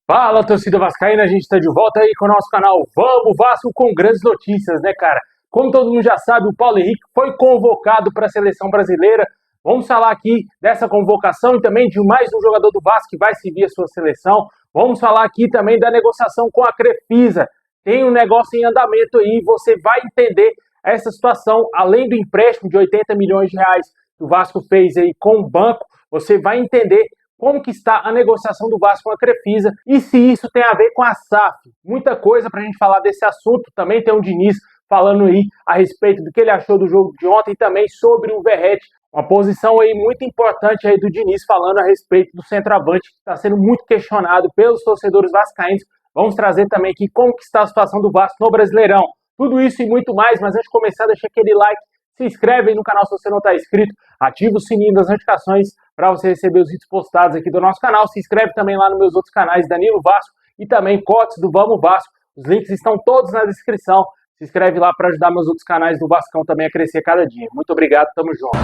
Fala, torcida vascaína, a gente está de volta aí com o nosso canal Vamos Vasco com grandes notícias, né, cara? Como todo mundo já sabe, o Paulo Henrique foi convocado para a seleção brasileira. Vamos falar aqui dessa convocação e também de mais um jogador do Vasco que vai seguir a sua seleção. Vamos falar aqui também da negociação com a Crefisa. Tem um negócio em andamento aí, você vai entender essa situação, além do empréstimo de 80 milhões de reais que o Vasco fez aí com o banco, você vai entender como que está a negociação do Vasco com a Crefisa e se isso tem a ver com a SAF. Muita coisa para a gente falar desse assunto. Também tem o Diniz falando aí a respeito do que ele achou do jogo de ontem e também sobre o Verratti. Uma posição aí muito importante aí do Diniz falando a respeito do centroavante que está sendo muito questionado pelos torcedores vascaínos. Vamos trazer também aqui como que está a situação do Vasco no Brasileirão. Tudo isso e muito mais, mas antes de começar, deixa aquele like, se inscreve aí no canal se você não está inscrito, ativa o sininho das notificações para você receber os vídeos postados aqui do nosso canal. Se inscreve também lá nos meus outros canais, Danilo Vasco e também Cotes do Vamos Vasco. Os links estão todos na descrição. Se inscreve lá para ajudar meus outros canais do Vascão também a crescer cada dia. Muito obrigado, tamo junto.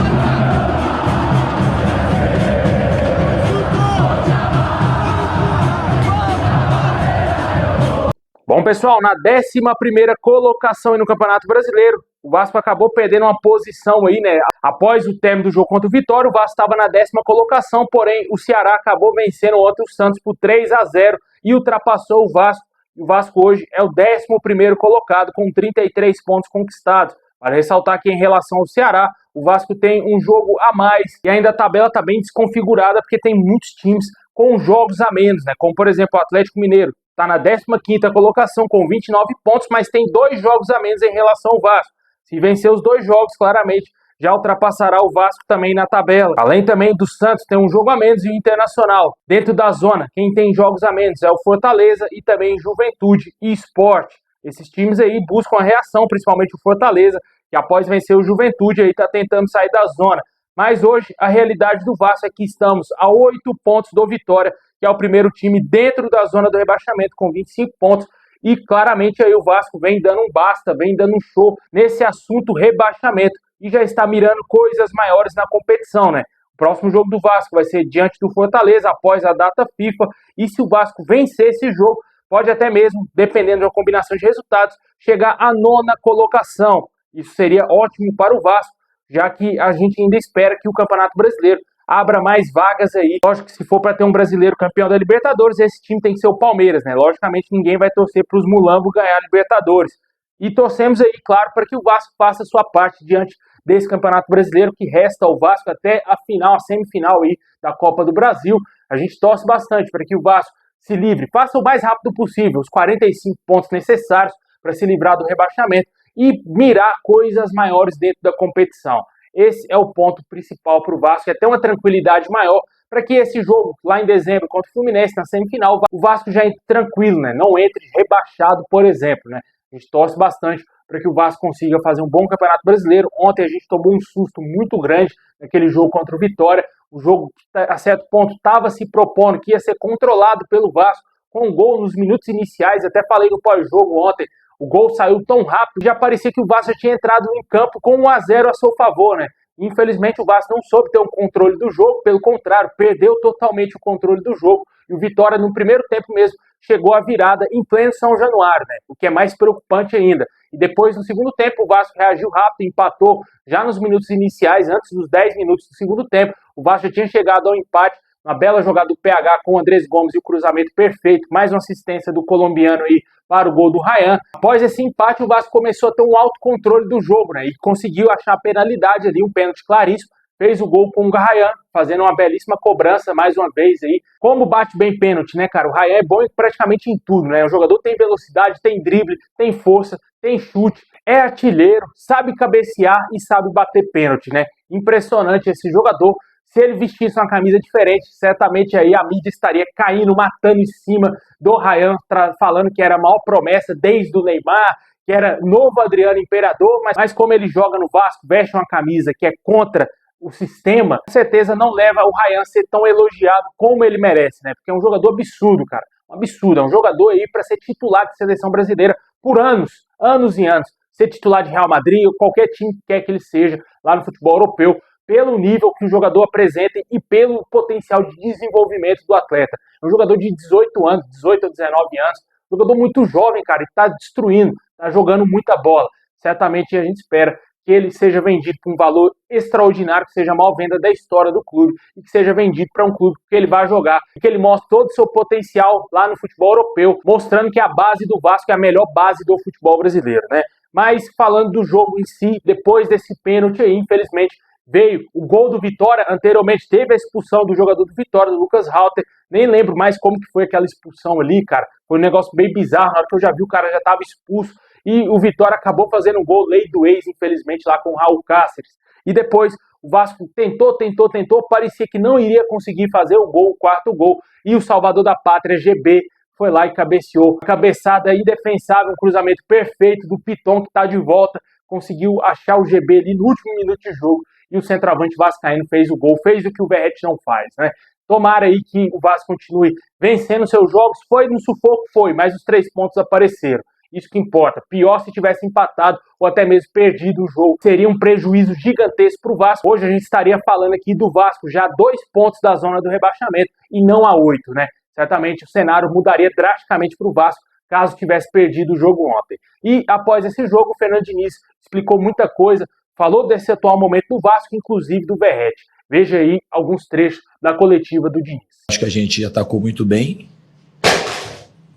Bom, pessoal, na 11ª colocação aí no Campeonato Brasileiro, o Vasco acabou perdendo uma posição aí, né? Após o término do jogo contra o Vitória, o Vasco estava na 10ª colocação, porém o Ceará acabou vencendo ontem o Santos por 3-0 e ultrapassou o Vasco. O Vasco hoje é o 11º colocado com 33 pontos conquistados. Para ressaltar que em relação ao Ceará, o Vasco tem um jogo a mais e ainda a tabela está bem desconfigurada porque tem muitos times com jogos a menos, né? Como por exemplo o Atlético Mineiro. Está na 15ª colocação com 29 pontos, mas tem 2 jogos a menos em relação ao Vasco. Se vencer os 2 jogos, claramente, já ultrapassará o Vasco também na tabela. Além também do Santos, tem um jogo a menos e o Internacional. Dentro da zona, quem tem jogos a menos é o Fortaleza e também Juventude e Sport. Esses times aí buscam a reação, principalmente o Fortaleza, que após vencer o Juventude aí está tentando sair da zona. Mas hoje, a realidade do Vasco é que estamos a 8 pontos do Vitória, que é o primeiro time dentro da zona do rebaixamento, com 25 pontos. E claramente aí o Vasco vem dando um basta, vem dando um show nesse assunto rebaixamento. E já está mirando coisas maiores na competição, né? O próximo jogo do Vasco vai ser diante do Fortaleza, após a data FIFA. E se o Vasco vencer esse jogo, pode até mesmo, dependendo de uma combinação de resultados, chegar à 9ª colocação. Isso seria ótimo para o Vasco, já que a gente ainda espera que o Campeonato Brasileiro abra mais vagas aí. Lógico que se for para ter um brasileiro campeão da Libertadores, esse time tem que ser o Palmeiras, né? Logicamente ninguém vai torcer para os mulambos ganhar a Libertadores. E torcemos aí, claro, para que o Vasco faça a sua parte diante desse Campeonato Brasileiro que resta ao Vasco até a final, a semifinal aí da Copa do Brasil. A gente torce bastante para que o Vasco se livre, faça o mais rápido possível, os 45 pontos necessários para se livrar do rebaixamento e mirar coisas maiores dentro da competição. Esse é o ponto principal para o Vasco, é ter uma tranquilidade maior para que esse jogo, lá em dezembro, contra o Fluminense, na semifinal, o Vasco já entre tranquilo, né? Não entre rebaixado, por exemplo, né? A gente torce bastante para que o Vasco consiga fazer um bom Campeonato Brasileiro. Ontem a gente tomou um susto muito grande naquele jogo contra o Vitória. O jogo, a certo ponto, estava se propondo que ia ser controlado pelo Vasco, com um gol nos minutos iniciais. Até falei no pós-jogo ontem, o gol saiu tão rápido, já parecia que o Vasco já tinha entrado em campo com 1-0 a seu favor, né? Infelizmente o Vasco não soube ter um controle do jogo, pelo contrário, perdeu totalmente o controle do jogo. E o Vitória, no primeiro tempo mesmo, chegou à virada em pleno São Januário, né? O que é mais preocupante ainda. E depois, no segundo tempo, o Vasco reagiu rápido, empatou já nos minutos iniciais, antes dos 10 minutos do segundo tempo. O Vasco já tinha chegado ao empate. Uma bela jogada do PH com o Andrés Gomes e o cruzamento perfeito. Mais uma assistência do colombiano aí para o gol do Ryan. Após esse empate, o Vasco começou a ter um autocontrole do jogo, né? E conseguiu achar a penalidade ali, um pênalti claríssimo. Fez o gol com o Ryan, fazendo uma belíssima cobrança mais uma vez aí. Como bate bem pênalti, né, cara? O Ryan é bom praticamente em tudo, né? O jogador tem velocidade, tem drible, tem força, tem chute, é artilheiro, sabe cabecear e sabe bater pênalti, né? Impressionante esse jogador. Se ele vestisse uma camisa diferente, certamente aí a mídia estaria caindo, matando em cima do Ryan, falando que era a maior promessa desde o Neymar, que era novo Adriano Imperador, mas como ele joga no Vasco, veste uma camisa que é contra o sistema, com certeza não leva o Ryan a ser tão elogiado como ele merece, né? Porque é um jogador absurdo, cara. Um absurdo, é um jogador aí para ser titular de seleção brasileira por anos, anos e anos. Ser titular de Real Madrid ou qualquer time que quer que ele seja lá no futebol europeu. pelo nível que o jogador apresenta e pelo potencial de desenvolvimento do atleta. É um jogador de 18 anos, 18 ou 19 anos, jogador muito jovem, cara, e tá destruindo, tá jogando muita bola. Certamente a gente espera que ele seja vendido por um valor extraordinário, que seja a maior venda da história do clube e que seja vendido para um clube que ele vai jogar e que ele mostre todo o seu potencial lá no futebol europeu, mostrando que a base do Vasco é a melhor base do futebol brasileiro, né? Mas falando do jogo em si, depois desse pênalti aí, infelizmente, veio o gol do Vitória. Anteriormente teve a expulsão do jogador do Vitória, do Lucas Halter. Nem lembro mais como que foi aquela expulsão ali, cara. Foi um negócio bem bizarro. Na hora que eu já vi, o cara já estava expulso. E o Vitória acabou fazendo um gol, lei do ex, infelizmente, lá com o Raul Cáceres. E depois o Vasco tentou, parecia que não iria conseguir fazer o gol, o quarto gol. E o salvador da pátria, GB, foi lá e cabeceou. Cabeçada indefensável, um cruzamento perfeito do Piton, que está de volta. Conseguiu achar o GB ali no último minuto de jogo. E o centroavante vascaíno fez o gol, fez o que o Verratti não faz, né? Tomara aí que o Vasco continue vencendo seus jogos. Foi no sufoco, foi, mas os 3 pontos apareceram. Isso que importa. Pior se tivesse empatado ou até mesmo perdido o jogo. Seria um prejuízo gigantesco para o Vasco. Hoje a gente estaria falando aqui do Vasco já a 2 pontos da zona do rebaixamento e não a 8, né? Certamente o cenário mudaria drasticamente para o Vasco caso tivesse perdido o jogo ontem. E após esse jogo, o Fernando Diniz explicou muita coisa, falou desse atual momento do Vasco, inclusive do Verratti. Veja aí alguns trechos da coletiva do Diniz. Acho que a gente atacou muito bem,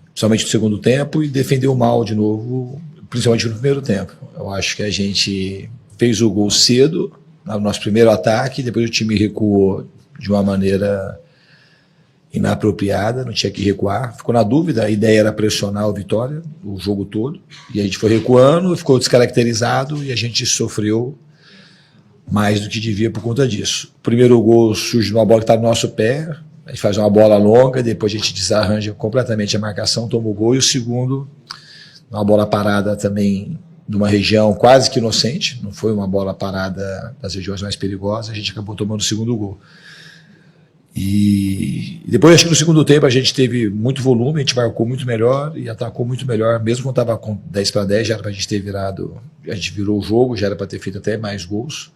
principalmente no segundo tempo, e defendeu mal de novo, principalmente no primeiro tempo. Eu acho que a gente fez o gol cedo, no nosso primeiro ataque, depois o time recuou de uma maneira inapropriada, não tinha que recuar, ficou na dúvida, a ideia era pressionar o Vitória o jogo todo, e a gente foi recuando, ficou descaracterizado e a gente sofreu mais do que devia por conta disso. O primeiro gol surge de uma bola que está no nosso pé, a gente faz uma bola longa, depois a gente desarranja completamente a marcação, toma o gol, e o segundo, uma bola parada também de uma região quase que inocente, não foi uma bola parada das regiões mais perigosas, a gente acabou tomando o segundo gol. E depois, acho que no segundo tempo, a gente teve muito volume, a gente marcou muito melhor e atacou muito melhor, mesmo quando estava com 10-10, já era para a gente ter virado, a gente virou o jogo, já era para ter feito até mais gols.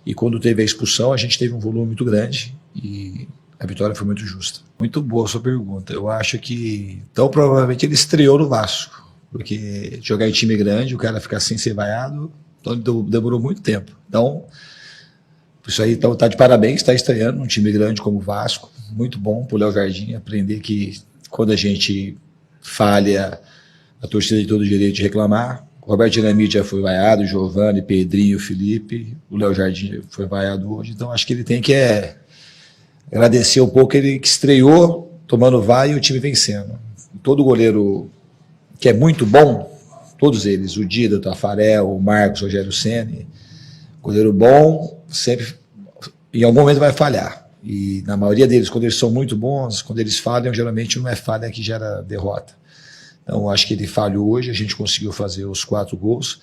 E quando teve a expulsão, a gente teve um volume muito grande e a vitória foi muito justa. Muito boa a sua pergunta. Eu acho que, então, provavelmente ele estreou no Vasco, porque jogar em time grande, o cara ficar sem ser vaiado, então demorou muito tempo. Então, isso aí tá de parabéns, está estreando num time grande como o Vasco, muito bom para o Léo Jardim aprender que quando a gente falha, a torcida tem todo o direito de reclamar. O Roberto Dinamite já foi vaiado, o Giovani, Pedrinho, Felipe, o Léo Jardim foi vaiado hoje, então acho que ele tem que agradecer um pouco ele que estreou tomando vai e o time vencendo. Todo goleiro que é muito bom, todos eles, o Dida, o Tafarel, o Marcos, o Rogério Ceni, goleiro bom, sempre, em algum momento vai falhar. E na maioria deles, quando eles são muito bons, quando eles falham, geralmente não é falha que gera derrota. Então, acho que ele falhou hoje, a gente conseguiu fazer os 4 gols.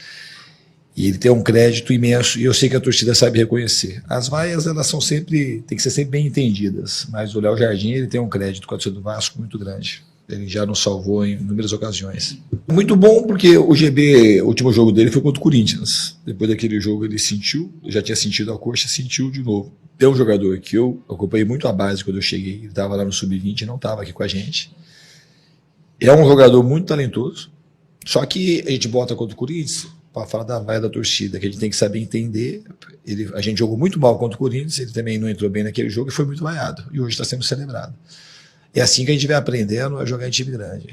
E ele tem um crédito imenso, e eu sei que a torcida sabe reconhecer. As vaias, elas são sempre, tem que ser sempre bem entendidas, mas o Léo Jardim, ele tem um crédito com a torcida do Vasco muito grande. Ele já nos salvou em inúmeras ocasiões. Muito bom, porque o GB, o último jogo dele foi contra o Corinthians. Depois daquele jogo ele sentiu, já tinha sentido a coxa, sentiu de novo. Tem um jogador que eu acompanhei muito a base quando eu cheguei, ele estava lá no Sub-20 e não estava aqui com a gente. É um jogador muito talentoso, só que a gente bota contra o Corinthians para falar da vaia da torcida, que a gente tem que saber entender. A gente jogou muito mal contra o Corinthians, ele também não entrou bem naquele jogo e foi muito vaiado. E hoje está sendo celebrado. É assim que a gente vai aprendendo a jogar em time grande.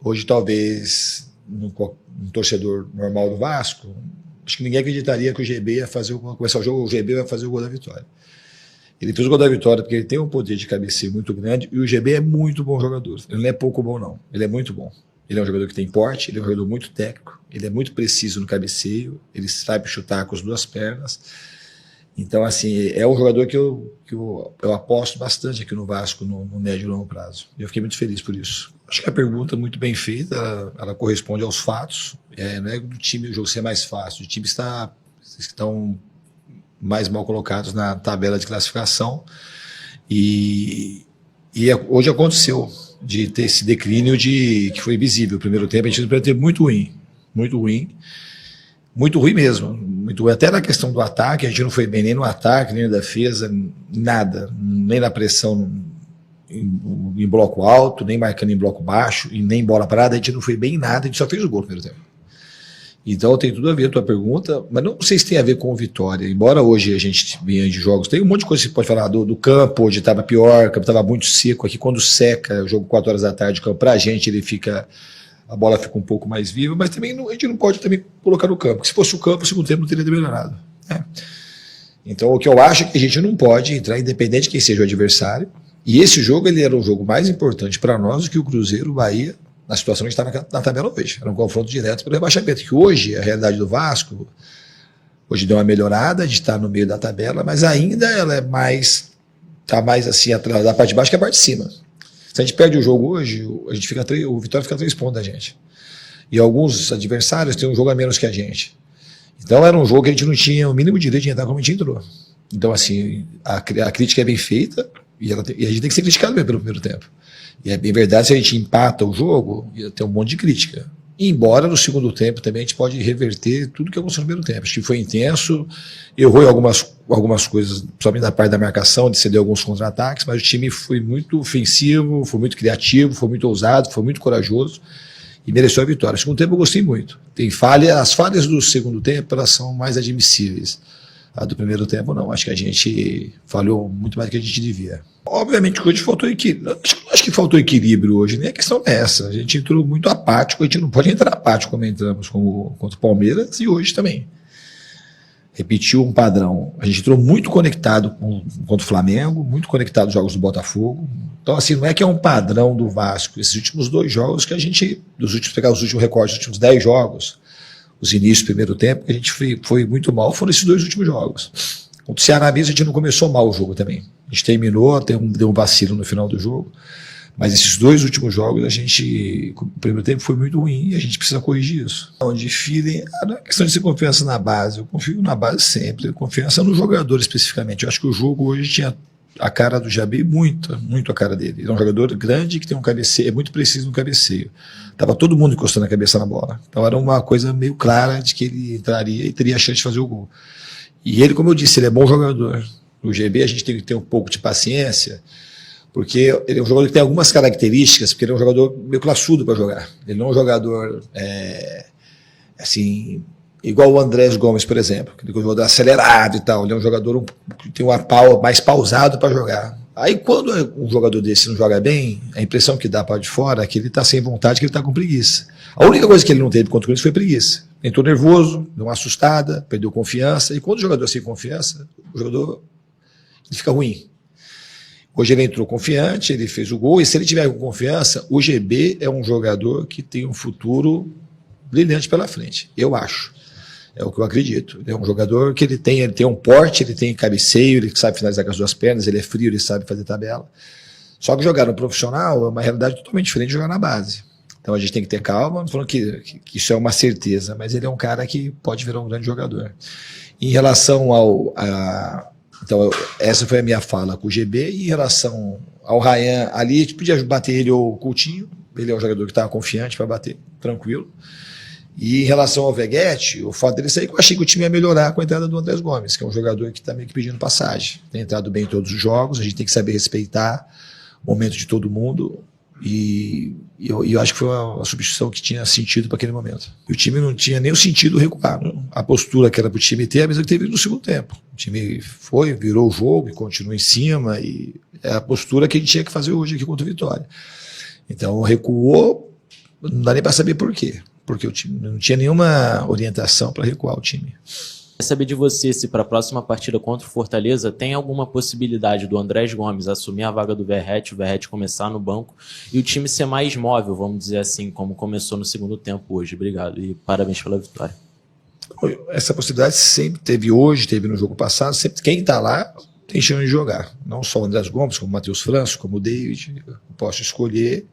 Hoje, talvez, um torcedor normal do Vasco, acho que ninguém acreditaria que o GB ia começar o jogo, o GB vai fazer o gol da vitória. Ele fez o gol da vitória porque ele tem um poder de cabeceio muito grande e o GB é muito bom jogador. Ele não é pouco bom, não. Ele é muito bom. Ele é um jogador que tem porte, ele é um jogador muito técnico, ele é muito preciso no cabeceio, ele sabe chutar com as 2 pernas. Então, assim, é um jogador que eu aposto bastante aqui no Vasco no médio e longo prazo. E eu fiquei muito feliz por isso. Acho que a pergunta é muito bem feita, ela corresponde aos fatos. Não é do time o jogo ser mais fácil, os times estão mais mal colocados na tabela de classificação. E hoje aconteceu de ter esse declínio que foi visível. O primeiro tempo a gente teve muito ruim. Muito ruim mesmo. muito ruim. Até na questão do ataque, a gente não foi bem nem no ataque, nem na defesa, nada. Nem na pressão em bloco alto, nem marcando em bloco baixo, e nem bola parada, a gente não foi bem em nada, a gente só fez o gol no primeiro tempo. Então tem tudo a ver a tua pergunta, mas não sei se tem a ver com vitória. Embora hoje a gente venha de jogos, tem um monte de coisa que você pode falar do campo, onde estava pior, o campo estava muito seco. Aqui quando seca, o jogo 4 horas da tarde, o campo pra gente a bola fica um pouco mais viva, mas também a gente não pode também colocar no campo, porque se fosse o campo, o segundo tempo não teria melhorado. Né? Então o que eu acho é que a gente não pode entrar, independente de quem seja o adversário, e esse jogo ele era um jogo mais importante para nós do que o Cruzeiro, o Bahia, na situação que a gente está na tabela hoje. Era um confronto direto pelo rebaixamento, que hoje, a realidade do Vasco, hoje deu uma melhorada, a gente está no meio da tabela, mas ainda ela está mais assim, atrás da parte de baixo que a parte de cima. Se a gente perde o jogo hoje, o Vitória fica 3 pontos da gente. E alguns adversários têm um jogo a menos que a gente. Então era um jogo que a gente não tinha o mínimo direito de entrar como a gente entrou. Então assim, a crítica é bem feita e a gente tem que ser criticado mesmo pelo primeiro tempo. E é bem verdade, se a gente empata o jogo, ia ter um monte de crítica. Embora no segundo tempo também a gente pode reverter tudo que aconteceu no primeiro tempo. Acho que foi intenso, errou em algumas coisas, principalmente da parte da marcação, de ceder alguns contra-ataques, mas o time foi muito ofensivo, foi muito criativo, foi muito ousado, foi muito corajoso e mereceu a vitória. No segundo tempo eu gostei muito. As falhas do segundo tempo elas são mais admissíveis. A do primeiro tempo não, acho que a gente falhou muito mais do que a gente devia. Obviamente que hoje faltou equilíbrio, acho que faltou equilíbrio hoje, nem a questão é essa, a gente entrou muito apático, a gente não pode entrar apático como entramos contra o Palmeiras e hoje também. Repetiu um padrão, a gente entrou muito conectado contra o Flamengo, muito conectado aos jogos do Botafogo, então assim, não é que é um padrão do Vasco, esses últimos 2 jogos que a gente, pegar os últimos recordes, os últimos 10 jogos, os inícios do primeiro tempo, que a gente foi muito mal, foram esses 2 últimos jogos. Contra o Ceará mesmo, a gente não começou mal o jogo também. A gente terminou, deu um vacilo no final do jogo, mas esses 2 últimos jogos, o primeiro tempo foi muito ruim e a gente precisa corrigir isso. Onde feeling, não é questão de ter confiança na base, eu confio na base sempre, confiança no jogador especificamente. Eu acho que o jogo hoje tinha a cara do Jabir, muito a cara dele. Ele é um jogador grande que tem um cabeceio, é muito preciso no cabeceio. Tava todo mundo encostando a cabeça na bola. Então era uma coisa meio clara de que ele entraria e teria a chance de fazer o gol. E ele, como eu disse, ele é bom jogador. No GB a gente tem que ter um pouco de paciência, porque ele é um jogador que tem algumas características, porque ele é um jogador meio classudo para jogar. Ele não é um jogador assim, igual o Andrés Gomes, por exemplo, que é um jogador acelerado e tal. Ele é um jogador que tem mais pausado para jogar. Aí quando um jogador desse não joga bem, a impressão que dá para de fora é que ele está sem vontade, que ele está com preguiça. A única coisa que ele não teve contra o Corinthians foi preguiça. Entrou nervoso, deu uma assustada, perdeu confiança. E quando o jogador é sem confiança, o jogador ele fica ruim. Hoje ele entrou confiante, ele fez o gol, e se ele tiver com confiança, o GB é um jogador que tem um futuro brilhante pela frente, eu acho. É o que eu acredito. Ele é um jogador que ele tem um porte, ele tem cabeceio, ele sabe finalizar com as 2 pernas, ele é frio, ele sabe fazer tabela. Só que jogar no profissional é uma realidade totalmente diferente de jogar na base. Então a gente tem que ter calma, não falando que isso é uma certeza, mas ele é um cara que pode virar um grande jogador. Em relação então essa foi a minha fala com o GB, e em relação ao Ryan, ali a gente podia bater ele ou o Coutinho, ele é um jogador que estava confiante para bater, tranquilo. E em relação ao Veguete, o fato dele sair, eu achei que o time ia melhorar com a entrada do Andrés Gomes, que é um jogador que está meio que pedindo passagem. Tem entrado bem em todos os jogos, a gente tem que saber respeitar o momento de todo mundo, e eu acho que foi uma substituição que tinha sentido para aquele momento. E o time não tinha nem o sentido recuar. A postura que era para o time ter é a mesma que teve no segundo tempo. O time virou o jogo e continuou em cima, e é a postura que a gente tinha que fazer hoje aqui contra o Vitória. Então recuou, não dá nem para saber por quê. Porque o time não tinha nenhuma orientação para recuar o time. Quer saber de você se para a próxima partida contra o Fortaleza tem alguma possibilidade do Andrés Gomes assumir a vaga do Verratti, o Verratti começar no banco e o time ser mais móvel, vamos dizer assim, como começou no segundo tempo hoje. Obrigado e parabéns pela vitória. Essa possibilidade sempre teve hoje, teve no jogo passado, sempre quem está lá tem chance de jogar. Não só o Andrés Gomes, como o Matheus França, como o David. Eu posso escolher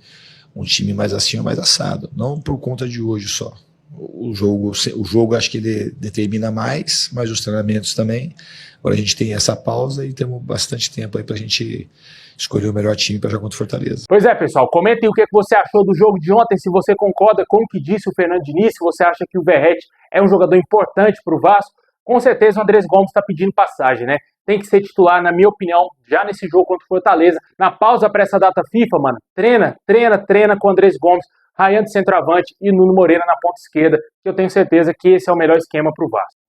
um time mais assim ou mais assado, não por conta de hoje só. O jogo acho que ele determina mais, mas os treinamentos também. Agora a gente tem essa pausa e temos bastante tempo aí pra gente escolher o melhor time para jogar contra o Fortaleza. Pois é, pessoal, comentem o que você achou do jogo de ontem, se você concorda com o que disse o Fernando Diniz, se você acha que o Verratti é um jogador importante para o Vasco. com certeza o Andrés Gomes está pedindo passagem, né? Tem que ser titular, na minha opinião, já nesse jogo contra o Fortaleza. Na pausa para essa data FIFA, mano, treina com o Andrés Gomes, Ryan de centroavante e Nuno Moreira na ponta esquerda, que eu tenho certeza que esse é o melhor esquema para o Vasco.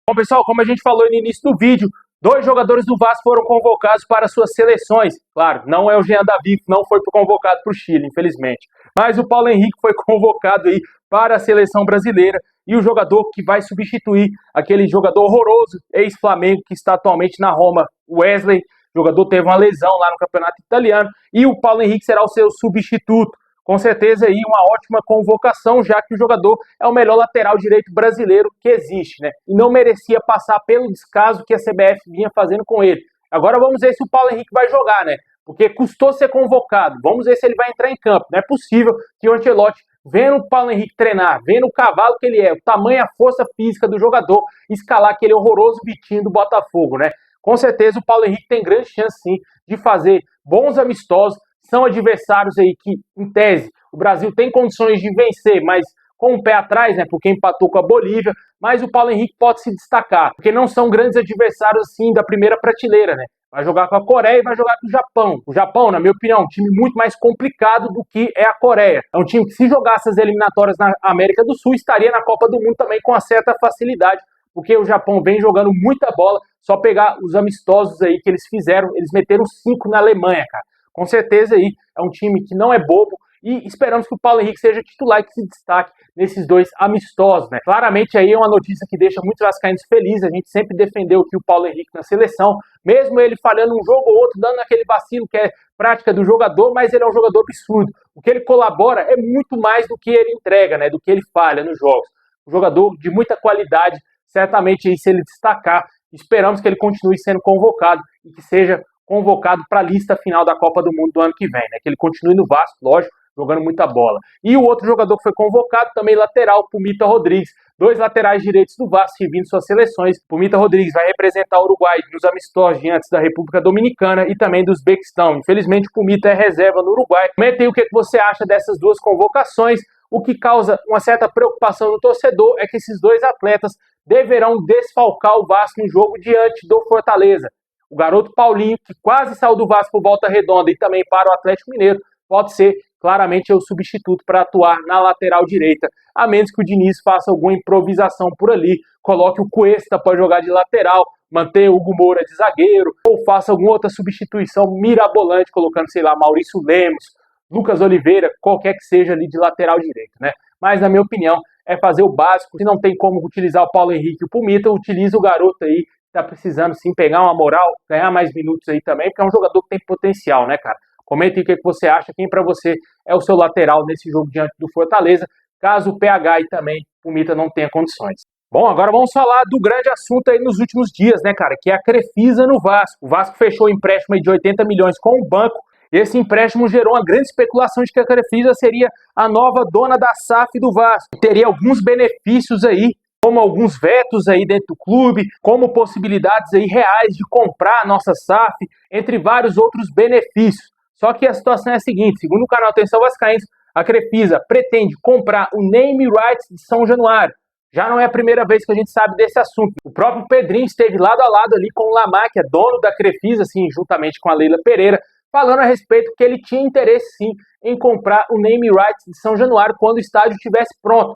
Bom, pessoal, como a gente falou no início do vídeo, 2 jogadores do Vasco foram convocados para suas seleções. Claro, não é o Jean David, não foi convocado para o Chile, infelizmente. Mas o Paulo Henrique foi convocado aí para a seleção brasileira. E o jogador que vai substituir aquele jogador horroroso, ex-Flamengo, que está atualmente na Roma, Wesley. O jogador teve uma lesão lá no campeonato italiano. E o Paulo Henrique será o seu substituto. Com certeza aí uma ótima convocação, já que o jogador é o melhor lateral direito brasileiro que existe, né? E não merecia passar pelo descaso que a CBF vinha fazendo com ele. Agora vamos ver se o Paulo Henrique vai jogar, né? Porque custou ser convocado. Vamos ver se ele vai entrar em campo. Não é possível que o Ancelotti, vendo o Paulo Henrique treinar, vendo o cavalo que ele é, o tamanho e a força física do jogador, escalar aquele horroroso Vitinho do Botafogo, né? Com certeza o Paulo Henrique tem grande chance, sim, de fazer bons amistosos. São adversários aí que, em tese, o Brasil tem condições de vencer, mas com o pé atrás, né, porque empatou com a Bolívia, mas o Paulo Henrique pode se destacar, porque não são grandes adversários, assim, da primeira prateleira, né? Vai jogar com a Coreia e vai jogar com o Japão. O Japão, na minha opinião, é um time muito mais complicado do que é a Coreia. É um time que, se jogasse as eliminatórias na América do Sul, estaria na Copa do Mundo também com uma certa facilidade, porque o Japão vem jogando muita bola. Só pegar os amistosos aí que eles fizeram, eles meteram 5 na Alemanha, cara. Com certeza aí é um time que não é bobo e esperamos que o Paulo Henrique seja titular e que se destaque nesses 2 amistosos, né? Claramente aí é uma notícia que deixa muitos vascaínos felizes. A gente sempre defendeu aqui o Paulo Henrique na seleção, mesmo ele falhando um jogo ou outro, dando aquele vacilo que é prática do jogador, mas ele é um jogador absurdo. O que ele colabora é muito mais do que ele entrega, né? Do que ele falha nos jogos. Um jogador de muita qualidade, certamente aí se ele destacar, esperamos que ele continue sendo convocado e que seja convocado para a lista final da Copa do Mundo do ano que vem, né? Que ele continue no Vasco, lógico, jogando muita bola. E o outro jogador que foi convocado, também lateral, Pumita Rodrigues. 2 laterais direitos do Vasco servindo suas seleções. Pumita Rodrigues vai representar o Uruguai nos amistosos diante da República Dominicana e também do Uzbequistão. Infelizmente, o Pumita é reserva no Uruguai. Comente aí o que você acha dessas 2 convocações. O que causa uma certa preocupação no torcedor é que esses 2 atletas deverão desfalcar o Vasco no jogo diante do Fortaleza. O garoto Paulinho, que quase saiu do Vasco por Volta Redonda e também para o Atlético Mineiro, pode ser claramente o substituto para atuar na lateral direita, a menos que o Diniz faça alguma improvisação por ali, coloque o Cuesta para jogar de lateral, manter o Hugo Moura de zagueiro, ou faça alguma outra substituição mirabolante, colocando, sei lá, Maurício Lemos, Lucas Oliveira, qualquer que seja ali de lateral direito, né? Mas, na minha opinião, é fazer o básico. Se não tem como utilizar o Paulo Henrique e o Pumita, utiliza o garoto aí, tá precisando sim pegar uma moral, ganhar mais minutos aí também, porque é um jogador que tem potencial, né, cara? Comenta aí o que você acha, quem pra você é o seu lateral nesse jogo diante do Fortaleza, caso o PH e também o Pumita não tenha condições. Bom, agora vamos falar do grande assunto aí nos últimos dias, né, cara, que é a Crefisa no Vasco. O Vasco fechou o empréstimo aí de 80 milhões com o banco, e esse empréstimo gerou uma grande especulação de que a Crefisa seria a nova dona da SAF do Vasco. Teria alguns benefícios aí, como alguns vetos aí dentro do clube, como possibilidades aí reais de comprar a nossa SAF, entre vários outros benefícios. Só que a situação é a seguinte, segundo o canal Atenção Vascaínos, a Crefisa pretende comprar o name rights de São Januário. Já não é a primeira vez que a gente sabe desse assunto. O próprio Pedrinho esteve lado a lado ali com o Lamar, que é dono da Crefisa, assim, juntamente com a Leila Pereira, falando a respeito que ele tinha interesse sim em comprar o name rights de São Januário quando o estádio estivesse pronto.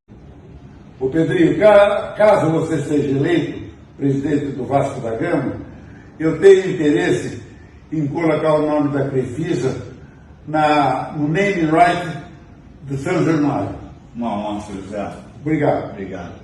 Ô Pedrinho, caso você seja eleito presidente do Vasco da Gama, eu tenho interesse em colocar o nome da Crefisa no name right do São Januário. Não, José. Obrigado.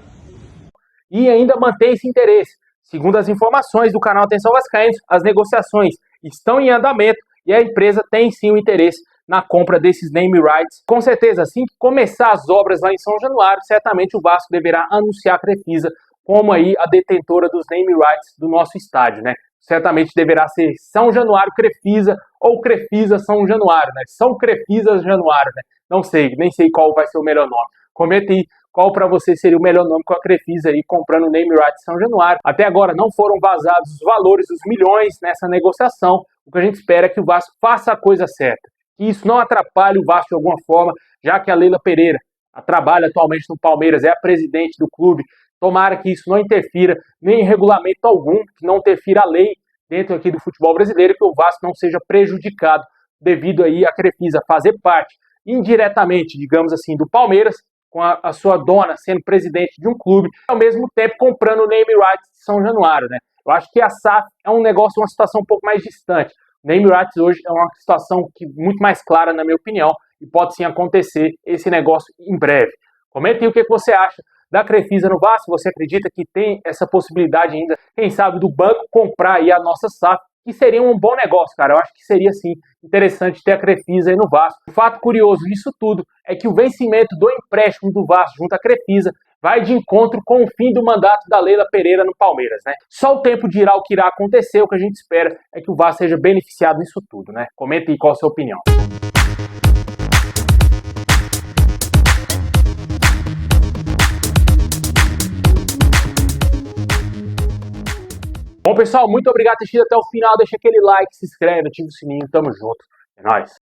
E ainda mantém esse interesse. Segundo as informações do canal Atenção Vascaínos, as negociações estão em andamento e a empresa tem sim o interesse na compra desses name rights. Com certeza, assim que começar as obras lá em São Januário, certamente o Vasco deverá anunciar a Crefisa como aí a detentora dos name rights do nosso estádio, né? Certamente deverá ser São Januário Crefisa ou Crefisa São Januário, né? São Crefisa Januário, né? Não sei, nem sei qual vai ser o melhor nome. Comenta aí qual para você seria o melhor nome com a Crefisa aí comprando o name rights São Januário. Até agora não foram vazados os valores, os milhões nessa negociação. O que a gente espera é que o Vasco faça a coisa certa, que isso não atrapalhe o Vasco de alguma forma, já que a Leila Pereira trabalha atualmente no Palmeiras, é a presidente do clube. Tomara que isso não interfira nem em regulamento algum, que não interfira a lei dentro aqui do futebol brasileiro, que o Vasco não seja prejudicado devido aí a Crefisa fazer parte indiretamente, digamos assim, do Palmeiras, com a sua dona sendo presidente de um clube, ao mesmo tempo comprando o name rights de São Januário, né? Eu acho que a SAF é um negócio, uma situação um pouco mais distante. O name rights hoje é uma situação muito mais clara, na minha opinião, e pode sim acontecer esse negócio em breve. Comentem o que você acha da Crefisa no Vasco. Você acredita que tem essa possibilidade ainda, quem sabe, do banco comprar aí a nossa SAF, que seria um bom negócio, cara. Eu acho que seria, sim, interessante ter a Crefisa aí no Vasco. O fato curioso nisso tudo é que o vencimento do empréstimo do Vasco junto à Crefisa vai de encontro com o fim do mandato da Leila Pereira no Palmeiras, né? Só o tempo dirá o que irá acontecer. O que a gente espera é que o Vasco seja beneficiado nisso tudo, né? Comenta aí qual a sua opinião. Bom, pessoal, muito obrigado por ter assistido até o final. Deixa aquele like, se inscreve, ativa o sininho. Tamo junto. É nóis.